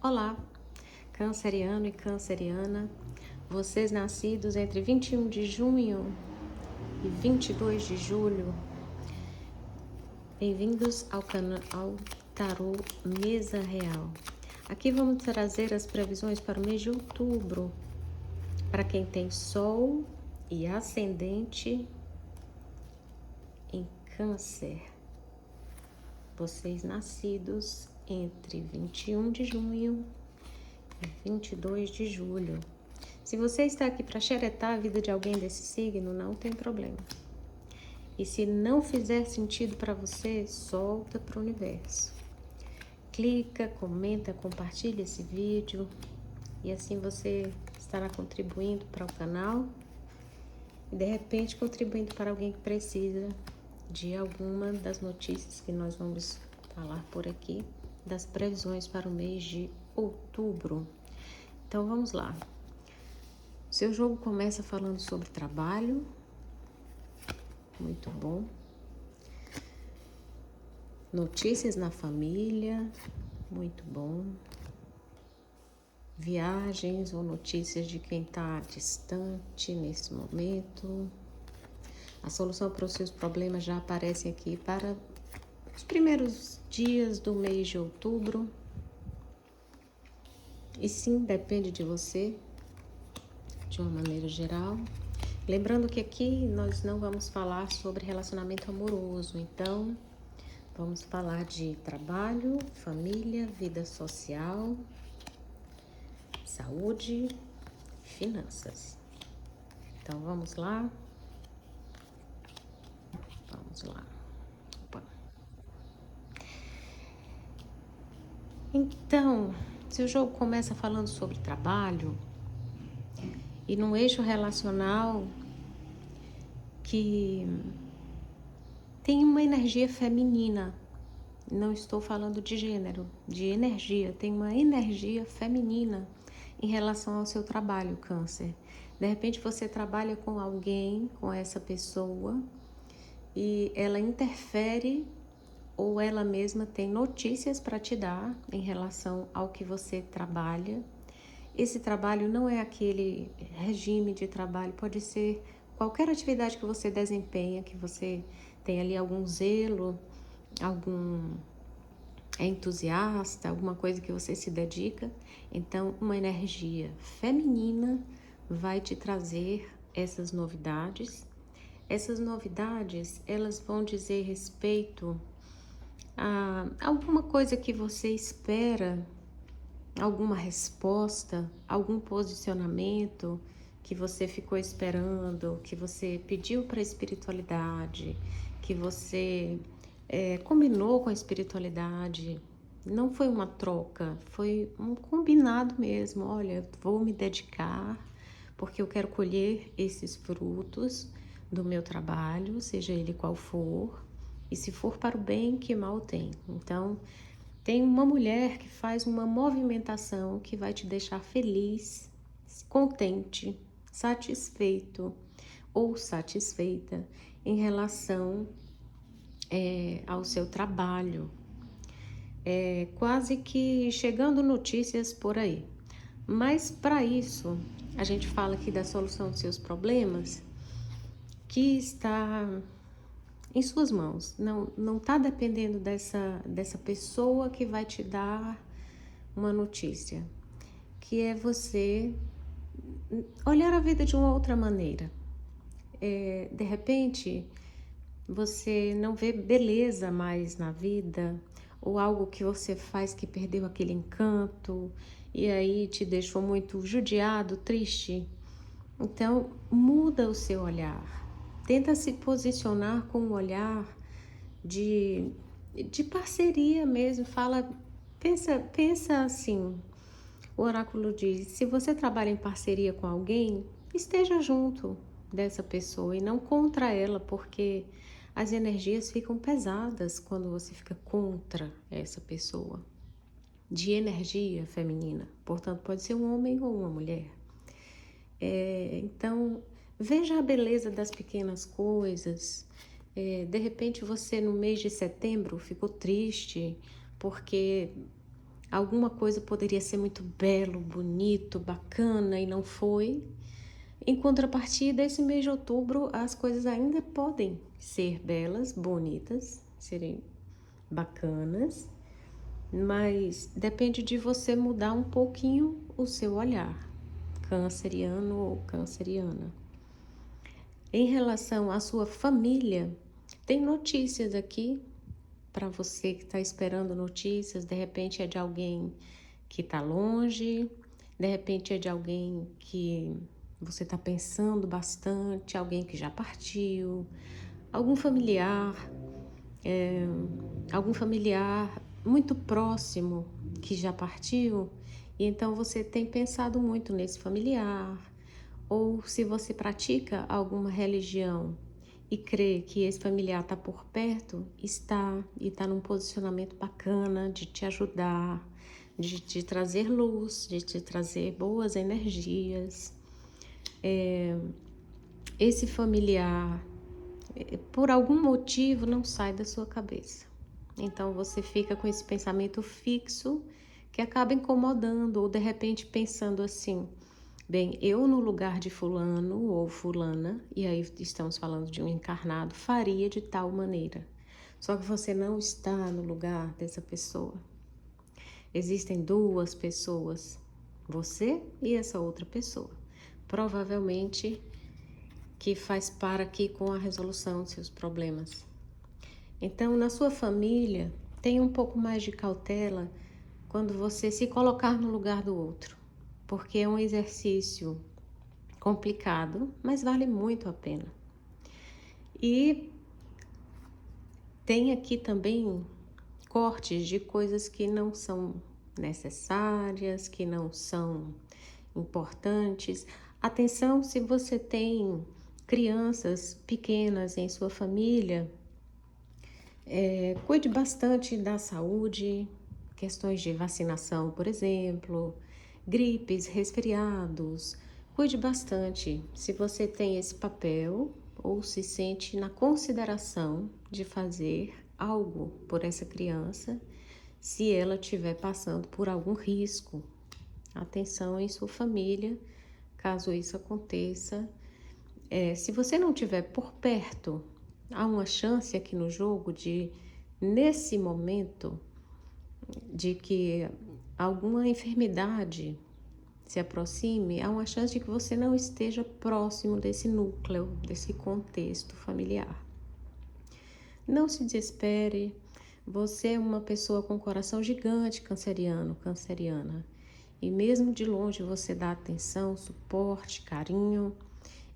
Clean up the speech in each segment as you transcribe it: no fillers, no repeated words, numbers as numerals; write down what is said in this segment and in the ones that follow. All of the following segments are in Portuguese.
Olá, canceriano e canceriana, vocês nascidos entre 21 de junho e 22 de julho, bem-vindos ao canal Tarô Mesa Real. Aqui vamos trazer as previsões para o mês de outubro, para quem tem Sol e Ascendente em Câncer. Vocês nascidos entre 21 de junho e 22 de julho. Se você está aqui para xeretar a vida de alguém desse signo, não tem problema. E se não fizer sentido para você, solta para o universo. Clica, comenta, compartilha esse vídeo e assim você estará contribuindo para o canal e de repente contribuindo para alguém que precisa de alguma das notícias que nós vamos falar por aqui, das previsões para o mês de outubro. Então vamos lá. Seu jogo começa falando sobre trabalho, muito bom. Notícias na família, muito bom. Viagens ou notícias de quem está distante nesse momento. A solução para os seus problemas já aparece aqui para os primeiros dias do mês de outubro. E sim, depende de você, de uma maneira geral. Lembrando que aqui nós não vamos falar sobre relacionamento amoroso, então vamos falar de trabalho, família, vida social, saúde, finanças. Então vamos lá. Vamos lá. Opa. Então, se o jogo começa falando sobre trabalho e num eixo relacional que tem uma energia feminina, não estou falando de gênero, de energia, tem uma energia feminina em relação ao seu trabalho, Câncer. De repente você trabalha com alguém, com essa pessoa, e ela interfere ou ela mesma tem notícias para te dar em relação ao que você trabalha. Esse trabalho não é aquele regime de trabalho, pode ser qualquer atividade que você desempenha, que você tem ali algum zelo, algum entusiasta, alguma coisa que você se dedica. Então, uma energia feminina vai te trazer essas novidades. Essas novidades, elas vão dizer respeito a alguma coisa que você espera, alguma resposta, algum posicionamento que você ficou esperando, que você pediu para a espiritualidade, que você combinou com a espiritualidade. Não foi uma troca, foi um combinado mesmo. Olha, vou me dedicar porque eu quero colher esses frutos do meu trabalho, seja ele qual for, e se for para o bem, que mal tem. Então, tem uma mulher que faz uma movimentação que vai te deixar feliz, contente, satisfeito ou satisfeita em relação ao seu trabalho. Quase que chegando notícias por aí. Mas para isso, a gente fala aqui da solução dos seus problemas, que está em suas mãos. Não está dependendo dessa pessoa que vai te dar uma notícia, que é você olhar a vida de uma outra maneira. De repente, você não vê beleza mais na vida, ou algo que você faz que perdeu aquele encanto, e aí te deixou muito judiado, triste. Então, muda o seu olhar. Tenta se posicionar com um olhar de parceria mesmo. Pensa assim, o oráculo diz, se você trabalha em parceria com alguém, esteja junto dessa pessoa e não contra ela, porque as energias ficam pesadas quando você fica contra essa pessoa. De energia feminina, portanto pode ser um homem ou uma mulher. Então, veja a beleza das pequenas coisas. De repente você no mês de setembro ficou triste porque Alguma coisa poderia ser muito belo, bonito, bacana e não foi. Em contrapartida, esse mês de outubro, as coisas ainda podem ser belas, bonitas, serem bacanas, mas depende de você mudar um pouquinho o seu olhar, canceriano ou canceriana. Em relação à sua família, tem notícias aqui para você que está esperando notícias. De repente é de alguém que está longe, de repente é de alguém que você está pensando bastante, alguém que já partiu, algum familiar, algum familiar muito próximo que já partiu, e então você tem pensado muito nesse familiar, ou se você pratica alguma religião e crê que esse familiar está por perto, está num posicionamento bacana de te ajudar, de te trazer luz, de te trazer boas energias. Esse familiar, por algum motivo, não sai da sua cabeça. Então você fica com esse pensamento fixo que acaba incomodando, ou de repente pensando assim: bem, eu no lugar de fulano ou fulana, e aí estamos falando de um encarnado, faria de tal maneira. Só que você não está no lugar dessa pessoa. Existem duas pessoas, você e essa outra pessoa. Provavelmente que faz par aqui com a resolução dos seus problemas. Então, na sua família, tenha um pouco mais de cautela quando você se colocar no lugar do outro, porque é um exercício complicado, mas vale muito a pena. E tem aqui também cortes de coisas que não são necessárias, que não são importantes. Atenção se você tem crianças pequenas em sua família, cuide bastante da saúde, questões de vacinação, por exemplo, gripes, resfriados. Cuide bastante se você tem esse papel ou se sente na consideração de fazer algo por essa criança, se ela estiver passando por algum risco. Atenção em sua família, caso isso aconteça. Se você não estiver por perto, há uma chance aqui no jogo de, nesse momento, de que alguma enfermidade se aproxime, há uma chance de que você não esteja próximo desse núcleo, desse contexto familiar. Não se desespere, você é uma pessoa com coração gigante, canceriano, canceriana, e mesmo de longe você dá atenção, suporte, carinho.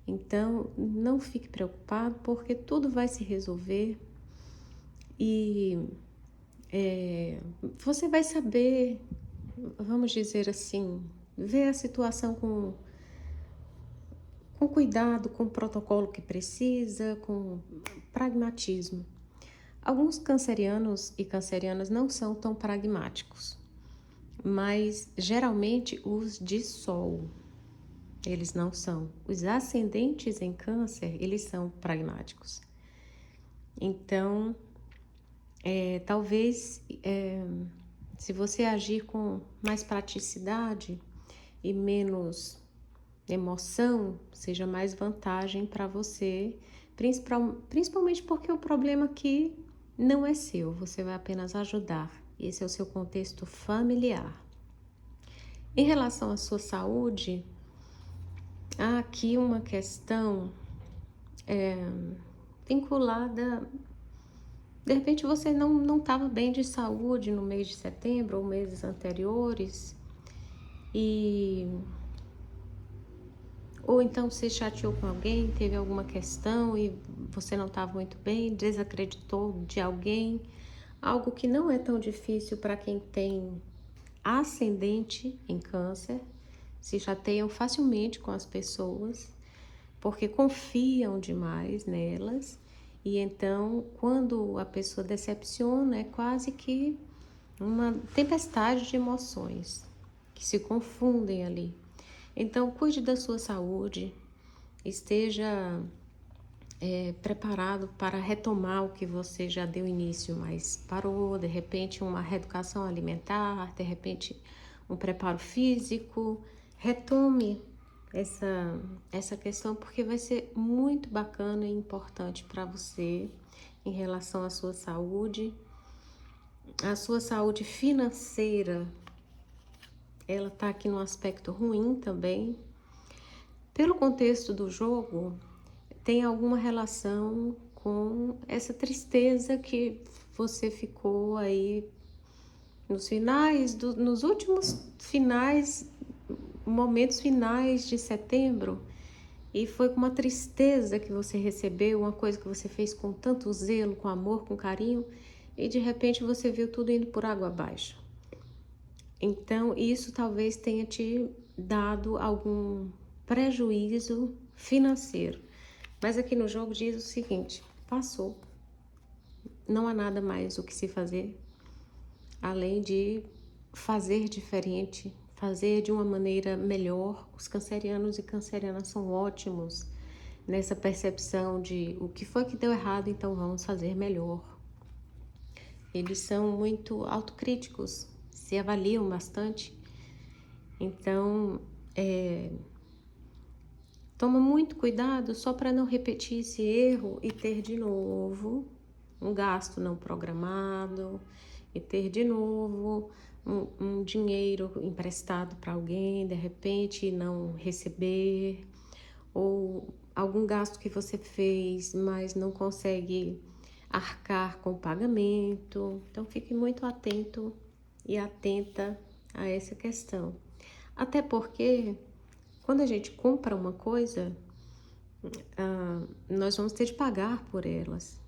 Então, não fique preocupado, porque tudo vai se resolver e você vai saber, vamos dizer assim, ver a situação com cuidado, com o protocolo que precisa, com pragmatismo. Alguns cancerianos e cancerianas não são tão pragmáticos, mas geralmente os de sol, eles não são. Os ascendentes em câncer, eles são pragmáticos. Então, talvez, se você agir com mais praticidade e menos emoção, seja mais vantagem para você, principalmente porque o problema aqui não é seu, você vai apenas ajudar. Esse é o seu contexto familiar. Em relação à sua saúde, há aqui uma questão vinculada. De repente você não estava bem de saúde no mês de setembro ou meses anteriores, ou então você chateou com alguém, teve alguma questão e você não estava muito bem, desacreditou de alguém, algo que não é tão difícil para quem tem ascendente em câncer, se chateiam facilmente com as pessoas, porque confiam demais nelas, e então quando a pessoa decepciona é quase que uma tempestade de emoções que se confundem ali. Então cuide da sua saúde, esteja preparado para retomar o que você já deu início, mas parou, de repente uma reeducação alimentar, de repente um preparo físico. Retome essa questão, porque vai ser muito bacana e importante para você em relação à sua saúde. A sua saúde financeira, ela tá aqui no aspecto ruim também. Pelo contexto do jogo, tem alguma relação com essa tristeza que você ficou aí nos últimos momentos finais de setembro, e foi com uma tristeza que você recebeu uma coisa que você fez com tanto zelo, com amor, com carinho, e de repente você viu tudo indo por água abaixo. Então, isso talvez tenha te dado algum prejuízo financeiro. Mas aqui no jogo diz o seguinte: passou. Não há nada mais o que se fazer, além de fazer diferente, fazer de uma maneira melhor. Os cancerianos e cancerianas são ótimos nessa percepção de o que foi que deu errado, então vamos fazer melhor. Eles são muito autocríticos, se avaliam bastante. Então, toma muito cuidado só para não repetir esse erro e ter de novo um gasto não programado, e ter de novo um dinheiro emprestado para alguém, de repente, e não receber, ou algum gasto que você fez, mas não consegue arcar com o pagamento. Então, fique muito atento e atenta a essa questão. Até porque, quando a gente compra uma coisa, nós vamos ter de pagar por elas.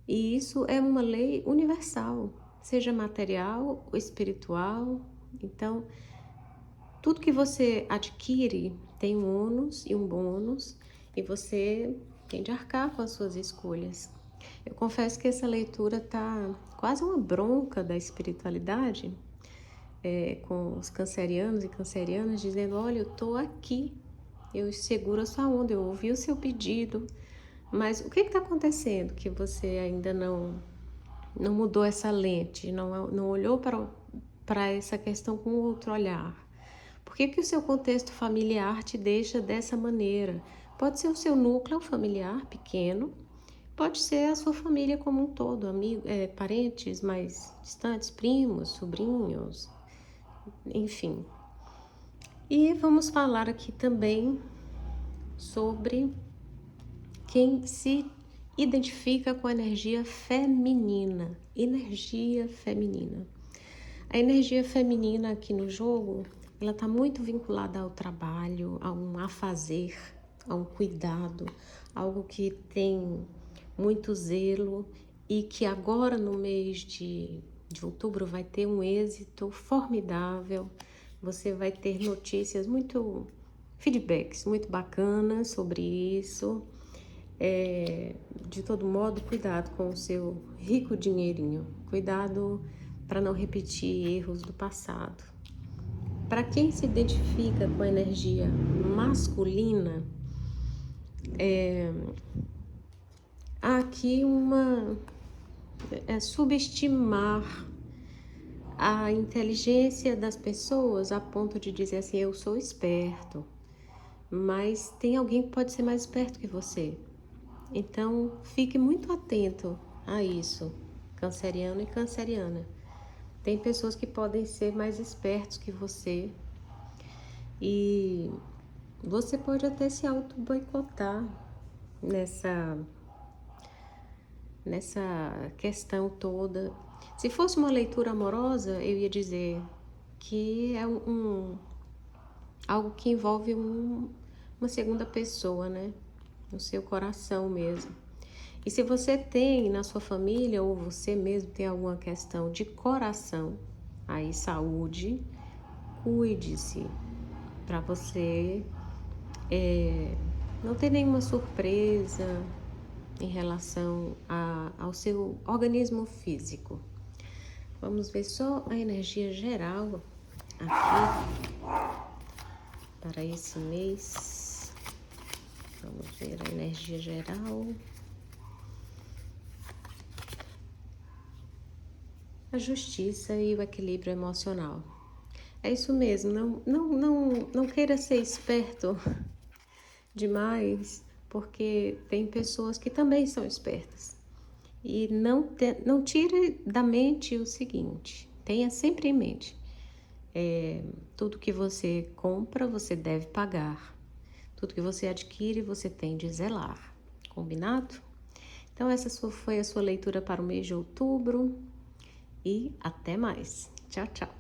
E isso é uma lei universal, seja material ou espiritual. Então, tudo que você adquire tem um ônus e um bônus, e você tem de arcar com as suas escolhas. Eu confesso que essa leitura tá quase uma bronca da espiritualidade, com os cancerianos e cancerianas dizendo: olha, eu tô aqui, eu seguro a sua onda, eu ouvi o seu pedido, mas o que está acontecendo que você ainda não mudou essa lente, não olhou para essa questão com outro olhar? Por que o seu contexto familiar te deixa dessa maneira? Pode ser o seu núcleo familiar pequeno, pode ser a sua família como um todo, parentes mais distantes, primos, sobrinhos, enfim. E vamos falar aqui também sobre quem se identifica com a energia feminina. Energia feminina. A energia feminina aqui no jogo, ela está muito vinculada ao trabalho, a um afazer, a um cuidado, algo que tem muito zelo e que agora no mês de outubro vai ter um êxito formidável. Você vai ter notícias feedbacks muito bacanas sobre isso. De todo modo, cuidado com o seu rico dinheirinho. Cuidado para não repetir erros do passado. Para quem se identifica com a energia masculina, há aqui subestimar a inteligência das pessoas a ponto de dizer assim: eu sou esperto, mas tem alguém que pode ser mais esperto que você. Então, fique muito atento a isso, canceriano e canceriana. Tem pessoas que podem ser mais espertos que você e você pode até se auto-boicotar nessa questão toda. Se fosse uma leitura amorosa, eu ia dizer que é algo que envolve uma segunda pessoa, né? No seu coração mesmo. E se você tem na sua família ou você mesmo tem alguma questão de coração, aí saúde, cuide-se para você não ter nenhuma surpresa em relação ao seu organismo físico. Vamos ver só a energia geral aqui para esse mês. Vamos ver a energia geral. A justiça e o equilíbrio emocional. É isso mesmo, não queira ser esperto demais, porque tem pessoas que também são espertas. E não tire da mente o seguinte, tenha sempre em mente, tudo que você compra, você deve pagar. Tudo que você adquire, você tem de zelar. Combinado? Então, foi a sua leitura para o mês de outubro e até mais. Tchau, tchau.